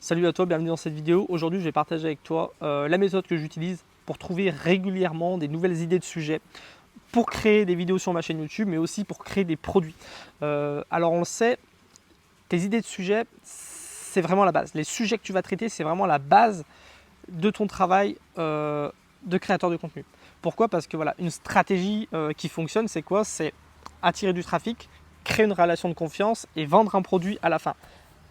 Salut à toi, bienvenue dans cette vidéo. Aujourd'hui, je vais partager avec toi la méthode que j'utilise pour trouver régulièrement des nouvelles idées de sujets, pour créer des vidéos sur ma chaîne YouTube, mais aussi pour créer des produits. Alors on le sait, tes idées de sujets, c'est vraiment la base. Les sujets que tu vas traiter, c'est vraiment la base de ton travail de créateur de contenu. Pourquoi? Parce que voilà, une stratégie qui fonctionne, c'est quoi? C'est attirer du trafic, créer une relation de confiance et vendre un produit à la fin.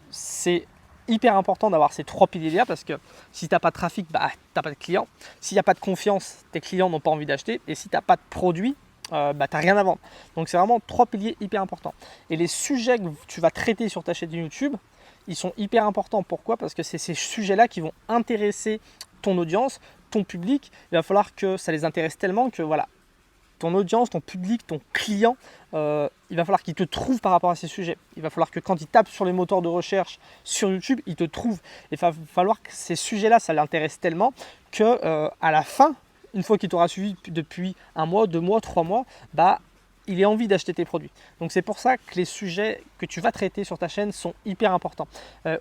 C'est hyper important d'avoir ces trois piliers-là parce que si tu n'as pas de trafic, bah, tu n'as pas de clients. S'il n'y a pas de confiance, tes clients n'ont pas envie d'acheter. Et si tu n'as pas de produit, bah, tu n'as rien à vendre. Donc c'est vraiment trois piliers hyper importants. Et les sujets que tu vas traiter sur ta chaîne YouTube, ils sont hyper importants. Pourquoi? Parce que c'est ces sujets-là qui vont intéresser ton audience, ton public. Il va falloir que ça les intéresse tellement que voilà, ton audience, ton public, ton client, il va falloir qu'il te trouve par rapport à ces sujets. Il va falloir que quand il tape sur les moteurs de recherche sur YouTube, il te trouve. Il va falloir que ces sujets-là, ça l'intéresse tellement que à la fin, une fois qu'il t'aura suivi depuis 1 mois, 2 mois, 3 mois, bah, il ait envie d'acheter tes produits. Donc c'est pour ça que les sujets que tu vas traiter sur ta chaîne sont hyper importants.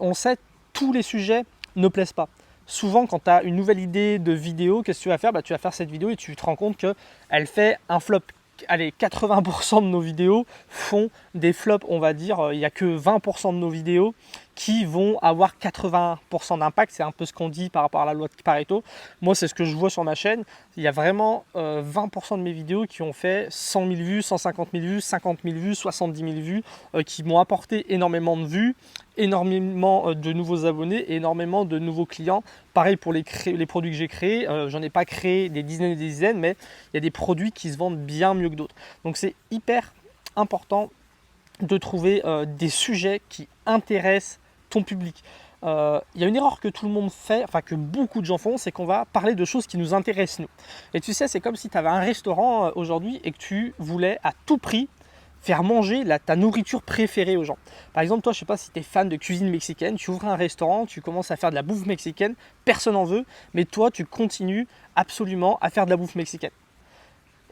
On sait, tous les sujets ne plaisent pas. Souvent, quand tu as une nouvelle idée de vidéo, qu'est-ce que tu vas faire? Bah, tu vas faire cette vidéo et tu te rends compte qu'elle fait un flop. Allez, 80% de nos vidéos font des flops, on va dire. Il n'y a que 20% de nos vidéos qui vont avoir 80% d'impact. C'est un peu ce qu'on dit par rapport à la loi de Pareto. Moi, c'est ce que je vois sur ma chaîne. Il y a vraiment 20% de mes vidéos qui ont fait 100 000 vues, 150 000 vues, 50 000 vues, 70 000 vues, qui m'ont apporté énormément de vues, énormément de nouveaux abonnés, énormément de nouveaux clients. Pareil pour les produits que j'ai créés. J'en ai pas créé des dizaines et des dizaines, mais il y a des produits qui se vendent bien mieux que d'autres. Donc c'est hyper important de trouver des sujets qui intéressent ton public. Il y a une erreur que tout le monde fait, enfin que beaucoup de gens font, c'est qu'on va parler de choses qui nous intéressent nous. Et tu sais, c'est comme si tu avais un restaurant aujourd'hui et que tu voulais à tout prix faire manger ta nourriture préférée aux gens. Par exemple, toi, je ne sais pas si tu es fan de cuisine mexicaine, tu ouvres un restaurant, tu commences à faire de la bouffe mexicaine, personne n'en veut, mais toi, tu continues absolument à faire de la bouffe mexicaine.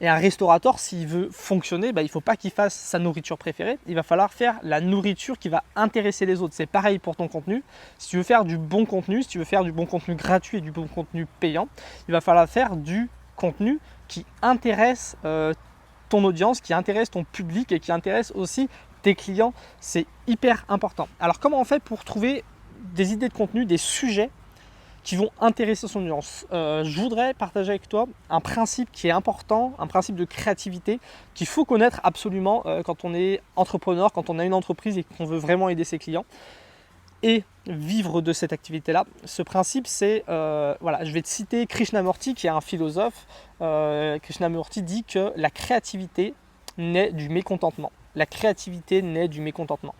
Et un restaurateur, s'il veut fonctionner, bah, il ne faut pas qu'il fasse sa nourriture préférée. Il va falloir faire la nourriture qui va intéresser les autres. C'est pareil pour ton contenu. Si tu veux faire du bon contenu, si tu veux faire du bon contenu gratuit et du bon contenu payant, il va falloir faire du contenu qui intéresse ton audience, qui intéresse ton public et qui intéresse aussi tes clients. C'est hyper important. Alors comment on fait pour trouver des idées de contenu, des sujets qui vont intéresser son audience? Je voudrais partager avec toi un principe qui est important, un principe de créativité qu'il faut connaître absolument quand on est entrepreneur, quand on a une entreprise et qu'on veut vraiment aider ses clients et vivre de cette activité-là. Ce principe, c'est, voilà, je vais te citer Krishnamurti, qui est un philosophe. Krishnamurti dit que la créativité naît du mécontentement. La créativité naît du mécontentement.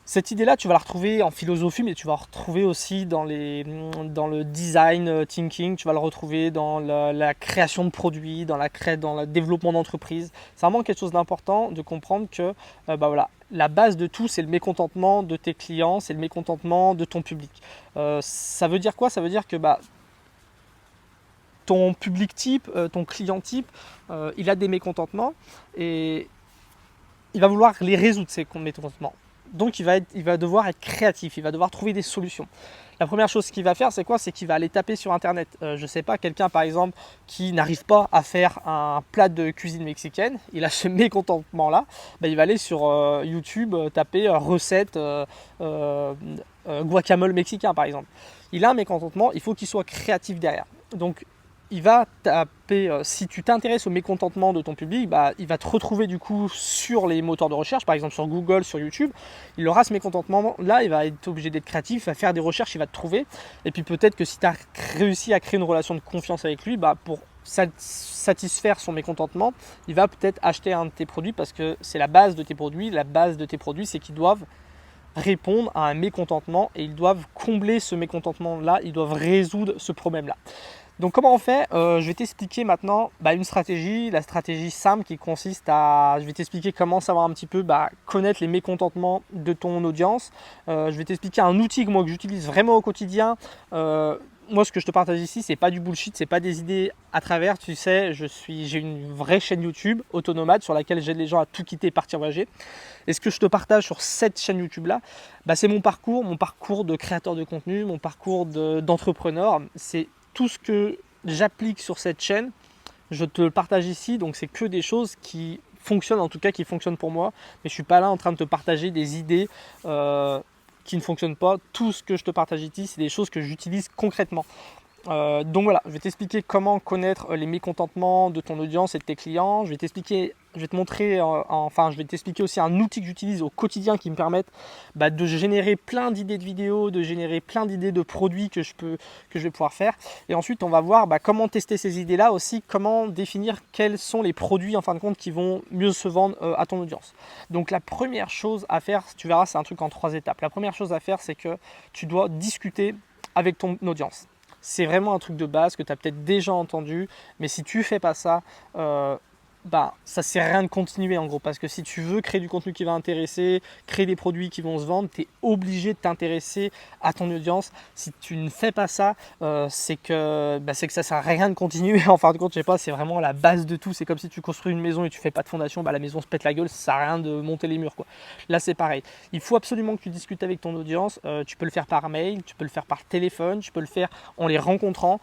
Cette idée-là, tu vas la retrouver en philosophie, mais tu vas la retrouver aussi dans le design thinking, tu vas le retrouver dans la création de produits, dans le développement d'entreprise. C'est vraiment quelque chose d'important de comprendre que bah voilà, la base de tout, c'est le mécontentement de tes clients, c'est le mécontentement de ton public. Ça veut dire quoi? Ça veut dire que bah, ton public type, ton client type, il a des mécontentements et il va vouloir les résoudre, ces mécontentements. Donc il va devoir être créatif, il va devoir trouver des solutions. La première chose qu'il va faire, c'est quoi? C'est qu'il va aller taper sur internet. Je ne sais pas, quelqu'un par exemple qui n'arrive pas à faire un plat de cuisine mexicaine, il a ce mécontentement là, il va aller sur YouTube taper recette guacamole mexicain par exemple. Il a un mécontentement, il faut qu'il soit créatif derrière. Donc il va taper, si tu t'intéresses au mécontentement de ton public, bah, il va te retrouver du coup sur les moteurs de recherche, par exemple sur Google, sur YouTube. Il aura ce mécontentement là, il va être obligé d'être créatif, il va faire des recherches, il va te trouver. Et puis peut-être que si tu as réussi à créer une relation de confiance avec lui, bah, pour satisfaire son mécontentement, il va peut-être acheter un de tes produits parce que c'est la base de tes produits. La base de tes produits, c'est qu'ils doivent répondre à un mécontentement et ils doivent combler ce mécontentement là, ils doivent résoudre ce problème là. Donc comment on fait? Je vais t'expliquer maintenant une stratégie, la stratégie simple qui consiste à, je vais t'expliquer comment savoir un petit peu connaître les mécontentements de ton audience. Je vais t'expliquer un outil que moi que j'utilise vraiment au quotidien. moi, ce que je te partage ici, c'est pas du bullshit, c'est pas des idées à travers. Tu sais, j'ai une vraie chaîne YouTube autonomade sur laquelle j'aide les gens à tout quitter et partir voyager. Et ce que je te partage sur cette chaîne YouTube là, bah, c'est mon parcours de créateur de contenu, mon parcours d'entrepreneur. C'est tout ce que j'applique sur cette chaîne. Je te le partage ici, donc c'est que des choses qui fonctionnent, en tout cas qui fonctionnent pour moi. Mais je suis pas là en train de te partager des idées qui ne fonctionnent pas. Tout ce que je te partage ici, c'est des choses que j'utilise concrètement. Donc voilà, je vais t'expliquer comment connaître les mécontentements de ton audience et de tes clients. Je vais te montrer, je vais t'expliquer aussi un outil que j'utilise au quotidien qui me permet de générer plein d'idées de vidéos, de générer plein d'idées de produits que je vais pouvoir faire. Et ensuite, on va voir comment tester ces idées-là aussi, comment définir quels sont les produits en fin de compte qui vont mieux se vendre à ton audience. Donc la première chose à faire, tu verras, c'est un truc en 3 étapes. La première chose à faire, c'est que tu dois discuter avec ton audience. C'est vraiment un truc de base que tu as peut-être déjà entendu, mais si tu fais pas ça, ça sert à rien de continuer en gros, parce que si tu veux créer du contenu qui va intéresser, créer des produits qui vont se vendre, tu es obligé de t'intéresser à ton audience. Si tu ne fais pas ça, c'est que ça sert à rien de continuer. En fin de compte, je sais pas, c'est vraiment la base de tout. C'est comme si tu construis une maison et tu fais pas de fondation, la maison se pète la gueule, ça sert à rien de monter les murs, quoi. Là, c'est pareil. Il faut absolument que tu discutes avec ton audience. Tu peux le faire par mail, tu peux le faire par téléphone, tu peux le faire en les rencontrant.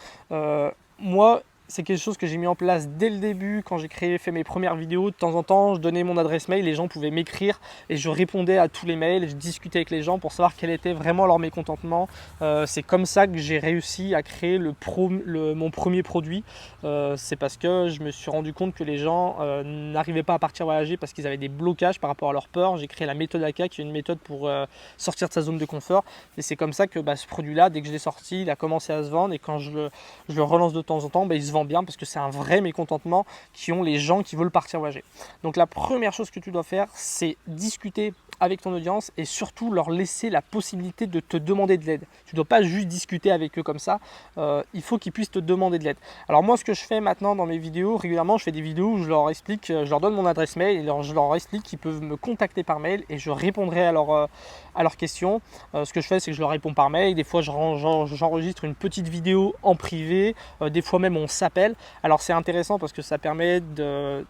Moi, c'est quelque chose que j'ai mis en place dès le début quand j'ai fait mes premières vidéos. De temps en temps, je donnais mon adresse mail, les gens pouvaient m'écrire et je répondais à tous les mails, je discutais avec les gens pour savoir quel était vraiment leur mécontentement. C'est comme ça que j'ai réussi à créer mon premier produit. C'est parce que je me suis rendu compte que les gens n'arrivaient pas à partir voyager parce qu'ils avaient des blocages par rapport à leur peur. J'ai créé la méthode ACA, qui est une méthode pour sortir de sa zone de confort. Et c'est comme ça que ce produit-là, dès que je l'ai sorti, il a commencé à se vendre. Et quand je le relance de temps en temps, il se vend bien parce que c'est un vrai mécontentement qui ont les gens qui veulent partir voyager. Donc la première chose que tu dois faire, c'est discuter avec ton audience et surtout leur laisser la possibilité de te demander de l'aide. Tu ne dois pas juste discuter avec eux comme ça, il faut qu'ils puissent te demander de l'aide. Alors moi, ce que je fais maintenant dans mes vidéos, régulièrement je fais des vidéos où je leur explique, je leur donne mon adresse mail et je leur explique qu'ils peuvent me contacter par mail et je répondrai à leurs questions. Ce que je fais, c'est que je leur réponds par mail. Des fois j'enregistre une petite vidéo en privé, des fois même on s'appelle. Alors c'est intéressant parce que ça permet de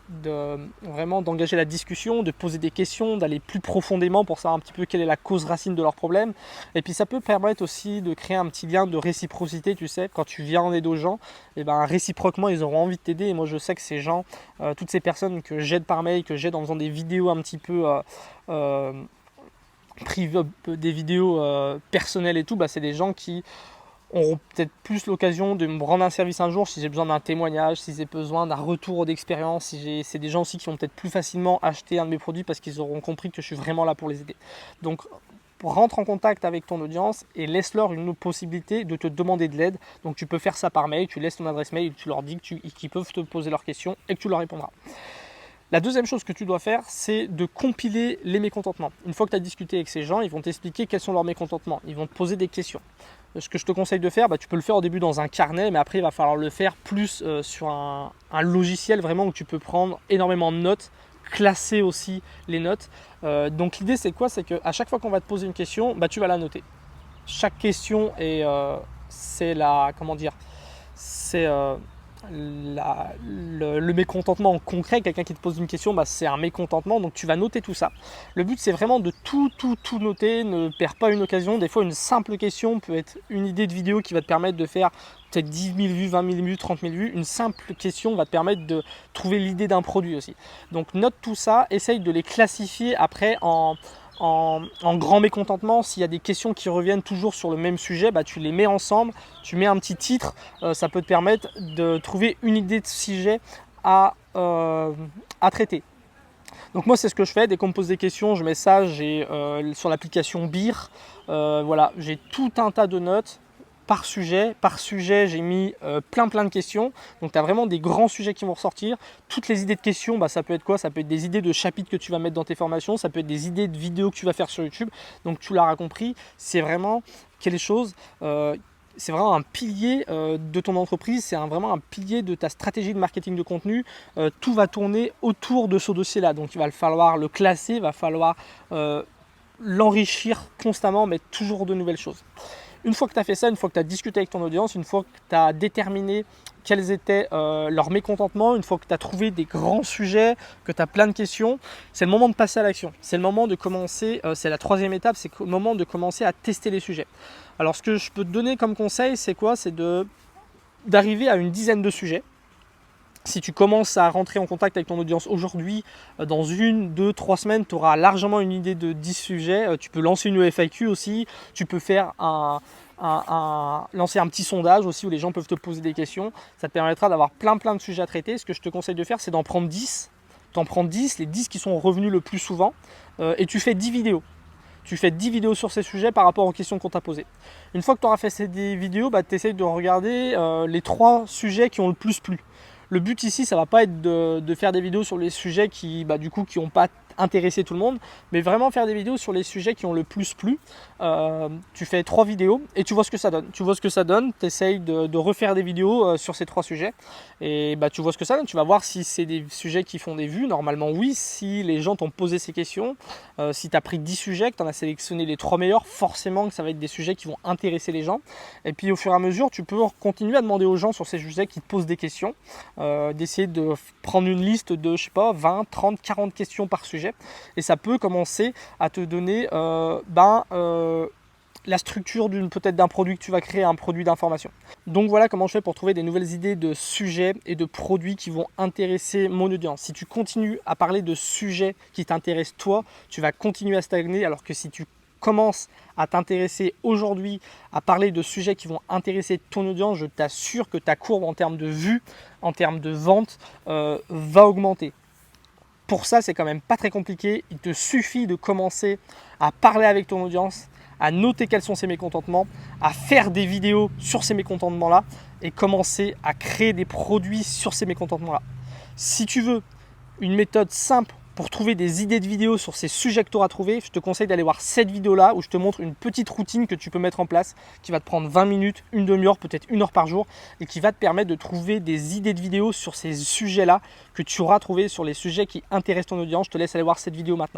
vraiment d'engager la discussion, de poser des questions, d'aller plus profondément pour savoir un petit peu quelle est la cause racine de leurs problèmes. Et puis ça peut permettre aussi de créer un petit lien de réciprocité, tu sais, quand tu viens en aide aux gens, et réciproquement ils auront envie de t'aider. Et moi je sais que ces gens, toutes ces personnes que j'aide par mail, que j'aide en faisant des vidéos un petit peu privées, des vidéos personnelles et tout, c'est des gens qui auront peut-être plus l'occasion de me rendre un service un jour si j'ai besoin d'un témoignage, si j'ai besoin d'un retour d'expérience. C'est des gens aussi qui vont peut-être plus facilement acheter un de mes produits parce qu'ils auront compris que je suis vraiment là pour les aider. Donc rentre en contact avec ton audience et laisse-leur une possibilité de te demander de l'aide. Donc tu peux faire ça par mail, tu laisses ton adresse mail, tu leur dis qu'ils peuvent te poser leurs questions et que tu leur répondras. La deuxième chose que tu dois faire, c'est de compiler les mécontentements. Une fois que tu as discuté avec ces gens, ils vont t'expliquer quels sont leurs mécontentements. Ils vont te poser des questions. Ce que je te conseille de faire, tu peux le faire au début dans un carnet, mais après il va falloir le faire plus sur un logiciel vraiment où tu peux prendre énormément de notes, classer aussi les notes. Donc l'idée c'est quoi? C'est qu'à chaque fois qu'on va te poser une question, tu vas la noter. Chaque question c'est le mécontentement en concret. Quelqu'un qui te pose une question, c'est un mécontentement, donc tu vas noter tout ça. Le but c'est vraiment de tout noter, ne perds pas une occasion. Des fois une simple question peut être une idée de vidéo qui va te permettre de faire peut-être 10 000 vues, 20 000 vues, 30 000 vues. Une simple question va te permettre de trouver l'idée d'un produit aussi. Donc note tout ça, essaye de les classifier après en grand mécontentement. S'il y a des questions qui reviennent toujours sur le même sujet, tu les mets ensemble, tu mets un petit titre, ça peut te permettre de trouver une idée de sujet à traiter. Donc moi c'est ce que je fais, dès qu'on me pose des questions, je mets ça, j'ai sur l'application BIR, j'ai tout un tas de notes. Par sujet, j'ai mis plein de questions. Donc tu as vraiment des grands sujets qui vont ressortir. Toutes les idées de questions, ça peut être quoi? Ça peut être des idées de chapitres que tu vas mettre dans tes formations, ça peut être des idées de vidéos que tu vas faire sur YouTube. Donc tu l'auras compris, c'est vraiment quelque chose, c'est vraiment un pilier de ton entreprise, c'est vraiment un pilier de ta stratégie de marketing de contenu. Tout va tourner autour de ce dossier-là. Donc il va falloir le classer, il va falloir l'enrichir constamment, mettre toujours de nouvelles choses. Une fois que tu as fait ça, une fois que tu as discuté avec ton audience, une fois que tu as déterminé quels étaient leurs mécontentements, une fois que tu as trouvé des grands sujets, que tu as plein de questions, c'est le moment de passer à l'action. C'est le moment de commencer, c'est la troisième étape, c'est le moment de commencer à tester les sujets. Alors ce que je peux te donner comme conseil, c'est quoi? C'est d'arriver à une dizaine de sujets. Si tu commences à rentrer en contact avec ton audience aujourd'hui, dans 1, 2, 3 semaines, tu auras largement une idée de 10 sujets. Tu peux lancer une FAQ aussi, tu peux faire lancer un petit sondage aussi où les gens peuvent te poser des questions. Ça te permettra d'avoir plein de sujets à traiter. Ce que je te conseille de faire, c'est d'en prendre 10. Tu en prends 10, les 10 qui sont revenus le plus souvent, et tu fais 10 vidéos. Tu fais 10 vidéos sur ces sujets par rapport aux questions qu'on t'a posées. Une fois que tu auras fait ces 10 vidéos, tu essayes de regarder les 3 sujets qui ont le plus plu. Le but ici, ça ne va pas être de faire des vidéos sur les sujets qui n'ont pas intéressé tout le monde, mais vraiment faire des vidéos sur les sujets qui ont le plus plu. Tu fais 3 vidéos et tu vois ce que ça donne. Tu vois ce que ça donne, tu essayes de refaire des vidéos sur ces 3 sujets et tu vois ce que ça donne. Tu vas voir si c'est des sujets qui font des vues. Normalement oui, si les gens t'ont posé ces questions, si tu as pris 10 sujets, que tu en as sélectionné les 3 meilleurs, forcément que ça va être des sujets qui vont intéresser les gens. Et puis au fur et à mesure, tu peux continuer à demander aux gens sur ces sujets qui te posent des questions, d'essayer de prendre une liste de, je sais pas, 20, 30, 40 questions par sujet. Et ça peut commencer à te donner la structure peut-être d'un produit que tu vas créer, un produit d'information. Donc voilà comment je fais pour trouver des nouvelles idées de sujets et de produits qui vont intéresser mon audience. Si tu continues à parler de sujets qui t'intéressent toi, tu vas continuer à stagner, alors que si tu commences à t'intéresser aujourd'hui à parler de sujets qui vont intéresser ton audience, je t'assure que ta courbe en termes de vues, en termes de vente, va augmenter. Pour ça, c'est quand même pas très compliqué. Il te suffit de commencer à parler avec ton audience, à noter quels sont ses mécontentements, à faire des vidéos sur ces mécontentements-là et commencer à créer des produits sur ces mécontentements-là. Si tu veux une méthode simple pour trouver des idées de vidéos sur ces sujets que tu auras trouvés, je te conseille d'aller voir cette vidéo-là où je te montre une petite routine que tu peux mettre en place qui va te prendre 20 minutes, une demi-heure, peut-être 1 heure par jour et qui va te permettre de trouver des idées de vidéos sur ces sujets-là que tu auras trouvé sur les sujets qui intéressent ton audience. Je te laisse aller voir cette vidéo maintenant.